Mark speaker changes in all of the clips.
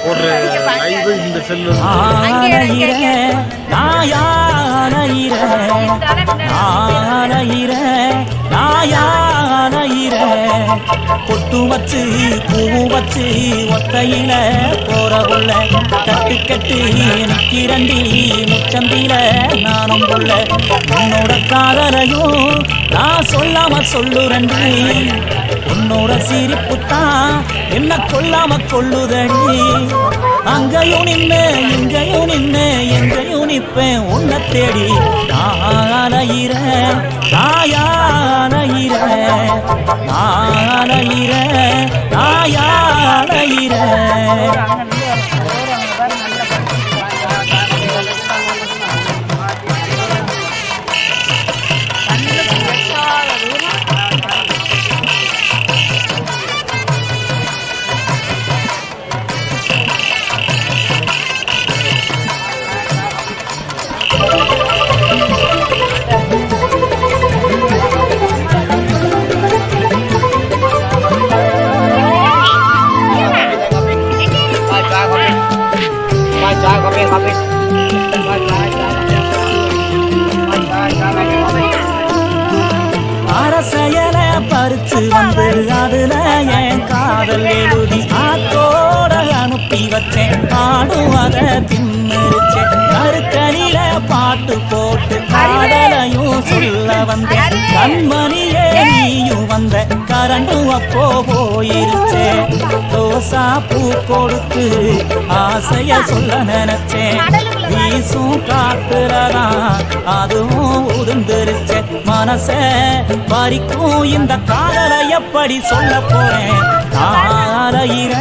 Speaker 1: ஒரு லைவ் இந்த செல்லு
Speaker 2: பொட்டு வச்சு பூ வச்சு ஒத்தையில போறவுள்ள கட்டு கட்டு நிக்கிறண்டி முச்சந்தில நானும் கொள்ள உன்னோட காதலையும் நான் சொல்லாம சொல்லுறண்டி உன்னோட சிரிப்புத்தான் என்ன கொல்லாம கொள்ளுதடி அங்கேயும் நின்ன இங்கேயும் நின்ன எங்கேயும் நிற்பேன் உன்னை தேடி நாளையிற நாயாளையிற நாளையிற நாயாளையிற அரசையல பறிச்சு வந்து அதுல என் காதல் எழுதி ஆத்தோட அனுப்பி வச்சேன் ஆடும் அதை தின்னுருச்சேன் கருக்கணில பாட்டு போட்டு காதலையும் சொல்ல வந்தேன் கண்மணியே நீயும் வந்த கரண்டும் அப்போ போயிருச்சே ரோசா பூ கொடுத்து ஆசைய சொல்ல நினைச்சேன் வீசும் காத்துலதான் அதுவும் உதிர்ந்துருச்சே மனச பறிக்கும் இந்த காதலை எப்படி சொல்ல போறேன் ஆலையிற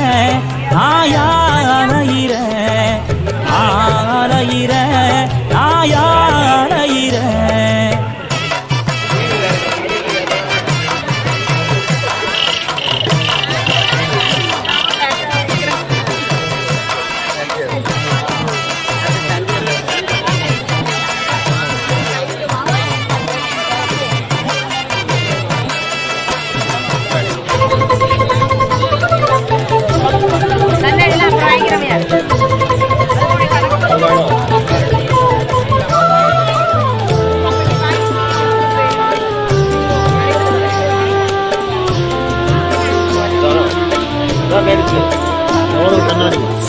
Speaker 2: நாயாலையிற ஆலையிற நாயாலையிற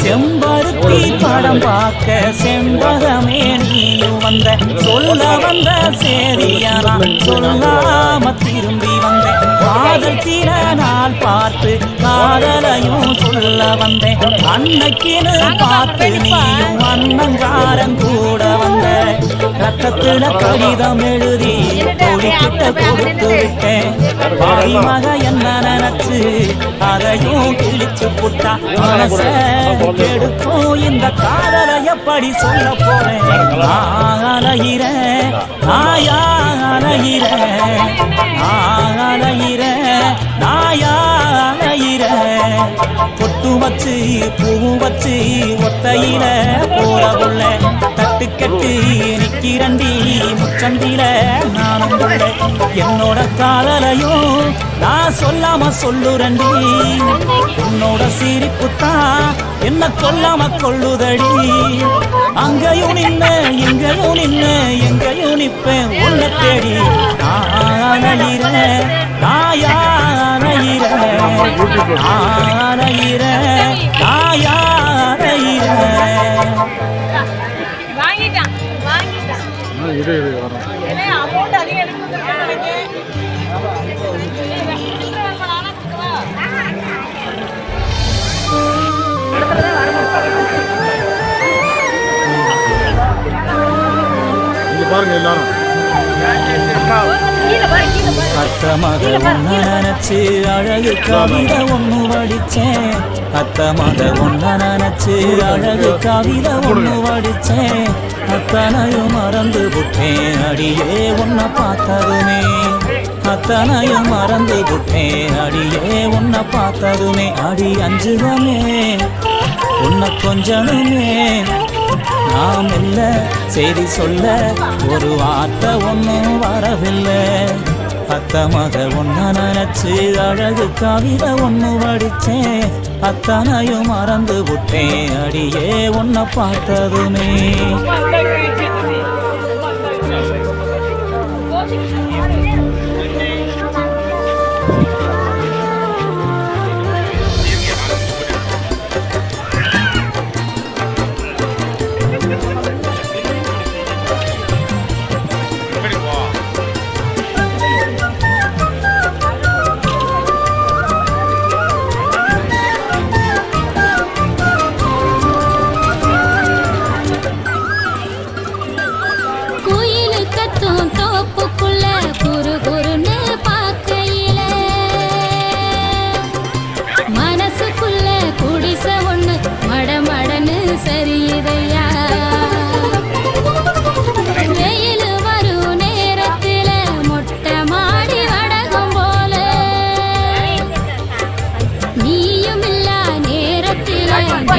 Speaker 2: செம்பருத்தி படம் பார்க்க செம்பகமே நீயும் வந்த சொல்ல வந்த சேரியானா சொல்லாம திரும்பி வந்தேன் காதல் தீர நாள் பார்த்து காதலையும் சொல்ல வந்தேன் அன்னைக்குன்னு பார்த்து நீயும் அண்ணங்காரன் கூட வந்த ரத்தத்துல கடிதம் எழுதி தொழிக்கிட்ட கொடுத்து விட்டேன் பாய் மக என்ன நினைச்சு அதையும் கிழிச்சு புட்டா மனச கெடுக்கும் இந்த காதலை எப்படி சொல்ல போறேன் ஆலையிற நாயாலையிற ஆலையிற நாயாலையிற பொட்டு வச்சு பூ வச்சு ஒத்தையில போறவுள்ள தட்டு கட்டு நிக்கிறண்டி முச்சந்தில நானும் கொள்ள என்னோட காதலையும் நான் சொல்லாம சொல்லுறண்டி உன்னோட சிரிப்புத்தான் என்ன கொல்லாம கொள்ளுதடி அங்கேயும் நின்ன இங்கேயும் நின்ன எங்கேயும் நிற்பேன் உன்னை தேடி நாளையிற நாயாலையிற நாளையிற நாயாலையிற
Speaker 3: வாங்கிட்டான் வாங்கிட்டான்
Speaker 1: இது வரும்
Speaker 3: அமௌண்ட் அதிகம் எடுக்க
Speaker 1: பாருங்க எல்லாரும்
Speaker 2: அத்த மக ஒன்ன நினைச்சு அழகு கவிதை ஒண்ணு வடிச்சேன் அத்த மக ஒன்ன நினைச்சு அழகு கவிதை ஒண்ணு வடிச்சேன் அத்தனையும் மறந்து விட்டேன் அடியே உன்னை பார்த்ததுமே அத்தனையும் மறந்து விட்டேன் அடியே உன்னை பார்த்ததுமே அடி அஞ்சுகமே உன்னை கொஞ்சனுமே நாம் இல்ல செய்தி சொல்ல ஒரு வார்த்தை ஒன்றும் வரவில்லை அத்த மக ஒன்ன நினைச்சு அழகு கவிதை ஒண்ணு வடிச்சேன் அத்தனையும் மறந்து விட்டேன் அடியே உன்னை பார்த்ததுமே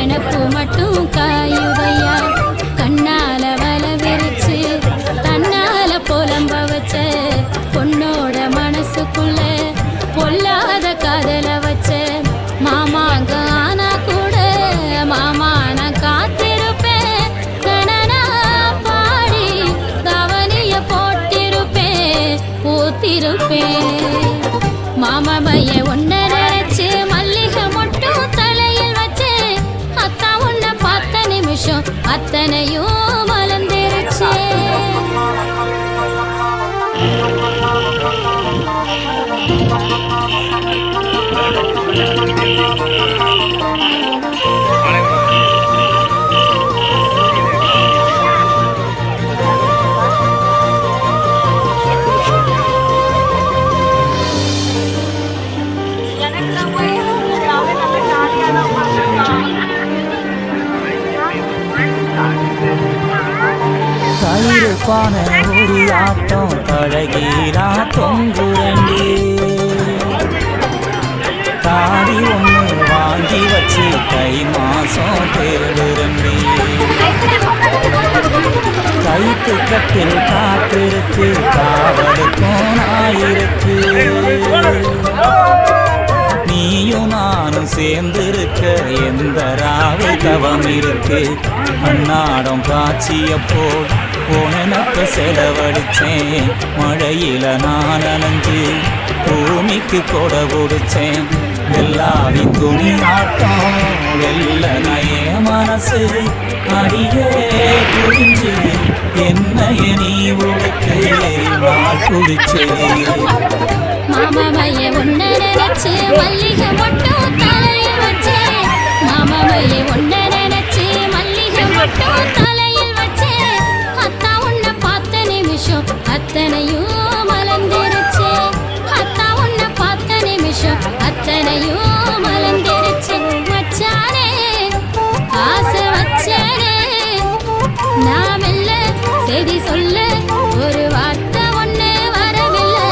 Speaker 4: எனக்கு மட்டும் காயுதையா கண்ணால வல விரிச்சு தன்னால புலம்ப வச்ச பொண்ணோட மனசுக்குள்ள பொல்லாத காதல வச்ச மாமாங்க ஆனா கூட மாமா நான் காத்திருப்பேன் கணனா பாடி கவனிய போட்டிருப்பேன் பூத்திருப்பேன் மாமா பைய ஒன்ன நினைச்சு மல்லிகை மட்டும் தலையில் வச்சு அத்தா உன்னை பார்த்த நிமிஷம் அத்தனையும் மலர்ந்துருச்சு
Speaker 2: தயிருப்பான ஒரு ஆட்டம் தழகீரா தொங்குரண்டி தாடி ஒன்று வாங்கி வச்சு தை மாசம் தேடுரண்டி கைத்து கட்டில் காத்திருக்கு காவலுக்கும் நாயிருக்கு நீயும் நானும் சேர்ந்திருக்க எந்த ராவு தவம் இருக்கு அன்னாடம் காட்சிய போல் போனப்ப செலவழிச்சேன் மழையில நான் அலைஞ்சு பூமிக்கு கொட கொடுத்தேன் வெள்ளாவி துணி ஆட்டம் வெள்ள நய மனசு அடியே புரிஞ்சு என்னைய நீ உடுத்து நான் குடிச்சே
Speaker 4: மாமா பைய ஒன்ன நினைச்சு மல்லிகை மட்டும் தலையில் வச்சு மாமா பைய ஒன்ன நினைச்சு மல்லிகை மட்டும் தலையில் வச்சு அத்தா உன்னை பார்த்த நிமிஷம் அத்தனையும் மலர்ந்துருச்சு அத்தா உன்னை பார்த்த நிமிஷம் அத்தனையும் மலர்ந்துருச்சு வச்சானே ஆசை வச்சானே நாம் இல்ல செய்தி சொல்ல ஒரு வார்த்தை ஒண்ணு வரவில்லை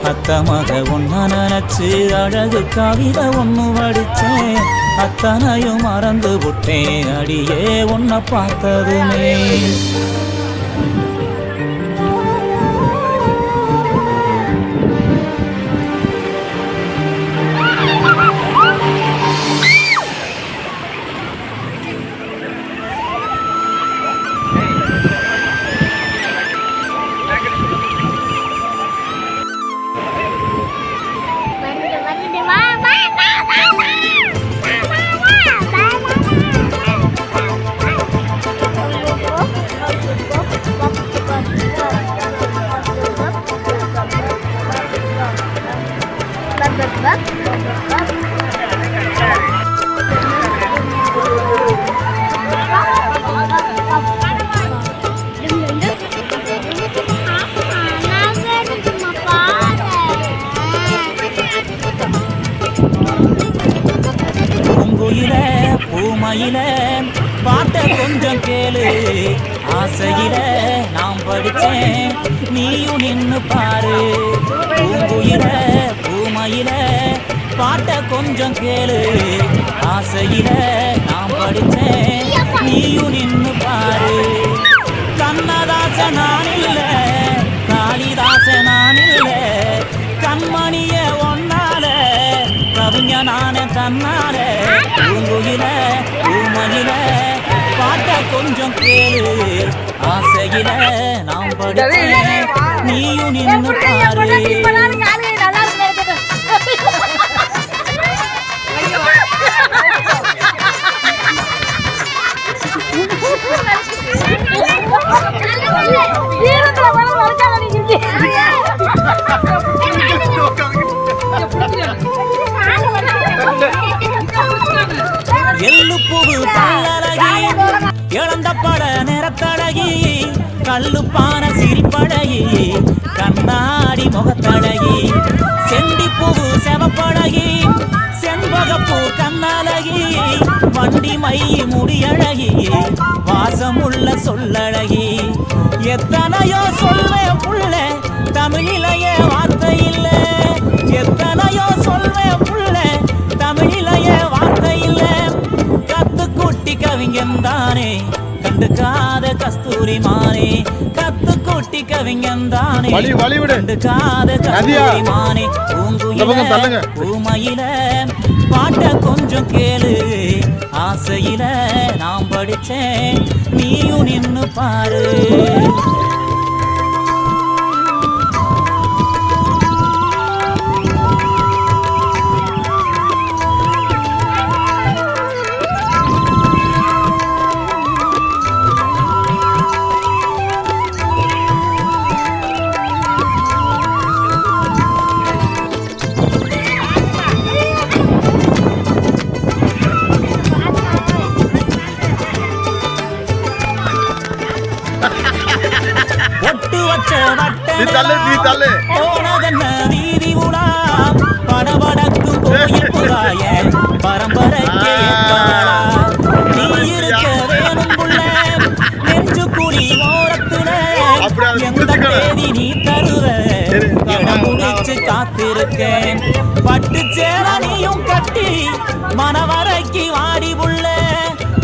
Speaker 2: அத்த மக ஒன்ன நினைச்சு அழகு கவிதை ஒண்ணு வடிச்சேன் அத்தனையும் மறந்து விட்டேன் அடியே உன்னை பார்த்ததுமே பூங்குயில பூமையில பாட்ட கொஞ்சம் கேளு ஆசையில நாம் படிச்சேன் நீயும் நின்னு பாரு பூங்குயில பூமையில பாட்ட கொஞ்சம் கேளு ஆசையில நாம் படிச்சேன் நீயும் நின்னு பாரு கண்ணதாச நான் இல்ல காளிதாச நான் இல்ல கவிஞனான தன்னால பூங்குயில பூமயில பாட்ட கொஞ்சம் கேளு ஆசையில நாம் படிச்சேன் நீயும் நின்னு பாரு எள்ளுப்பூவு பல்லழகி இழந்த பட நிறத்தழகி கல்லுப்பான சிரிப்பழகி கண்ணாடி முகத்தழகி செண்டிப்பூவு செவப்பழகி செண்பகப்பூ கண்ணழகி வண்டி மை முடியழகி வாசமுள்ள சொல்லழகி எத்தனையோ சொல்வேன் புள்ள தமிழிலேயே வார்த்தை இல்ல எத்தனையோ சொல்வேன் புள்ள தமிழிலேயே வார்த்தை இல்ல கத்துக்குட்டி கவிஞன் தானே கண்டுக்காத கஸ்தூரி மானே கத்துக்குட்டி கவிஞன் தானே கண்டுக்காத கஸ்தூரி மானே பூங்குயில பூமயில பாட்ட கொஞ்சம் கேளு ஆசையில நாம் படிச்சேன் நீயும் நின்னு பாரு ஒட்டு வச்ச வட்டன வீதி உடா படபடக்கு கோயில் புறாய பரம்பரைக்கே நீ இருக்க வேணும் புள்ள நெஞ்சு குடி ஓரத்துல எந்த தேதி நீ தருவ இடம் முடிச்சு காத்திருக்கேன் பட்டு சேரணியும் கட்டி மனவரைக்கு வாடி புள்ள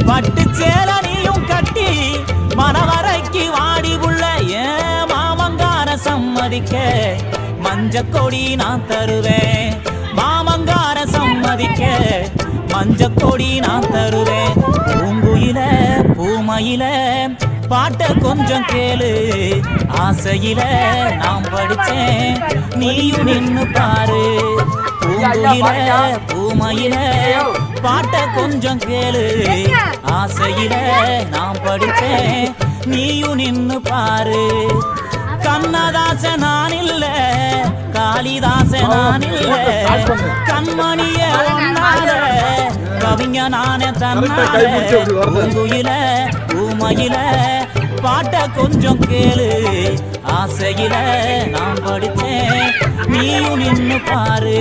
Speaker 2: பட்டு சேரணியும் கட்டி மனவரைக்கு வாடி புள்ள ஏன் மாமங்கார சம்மதிக்க மஞ்ச கொடி நான் தருவேன் மாமங்கார சம்மதிக்க மஞ்ச கொடி நான் தருவேன் பூங்குயில பூமயில பாட்ட கொஞ்சம் கேளு ஆசையில நாம் படிச்சேன் நீயும் நின்னு பாரு பூங்குயில பூமயில பாட்ட கொஞ்சம் கேளு ஆசையில நாம் படிச்சேன் நீயும் நின்னு பாரு கண்ணதாச நான் இல்ல காளிதாச நான் இல்ல கண்மணிய ஒன்னால கவிஞனான தன்னால பூங்குயில பூமயில பாட்ட கொஞ்சம் கேளு ஆசையில நான் படிச்சேன் நீயும் நின்னு பாரு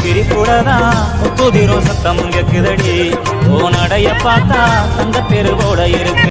Speaker 2: திரிப்புடதான் முத்துதிரும் சத்தம் கேக்குதடி ஓ நடைய பார்த்தா தங்க தெருவோட இருக்கு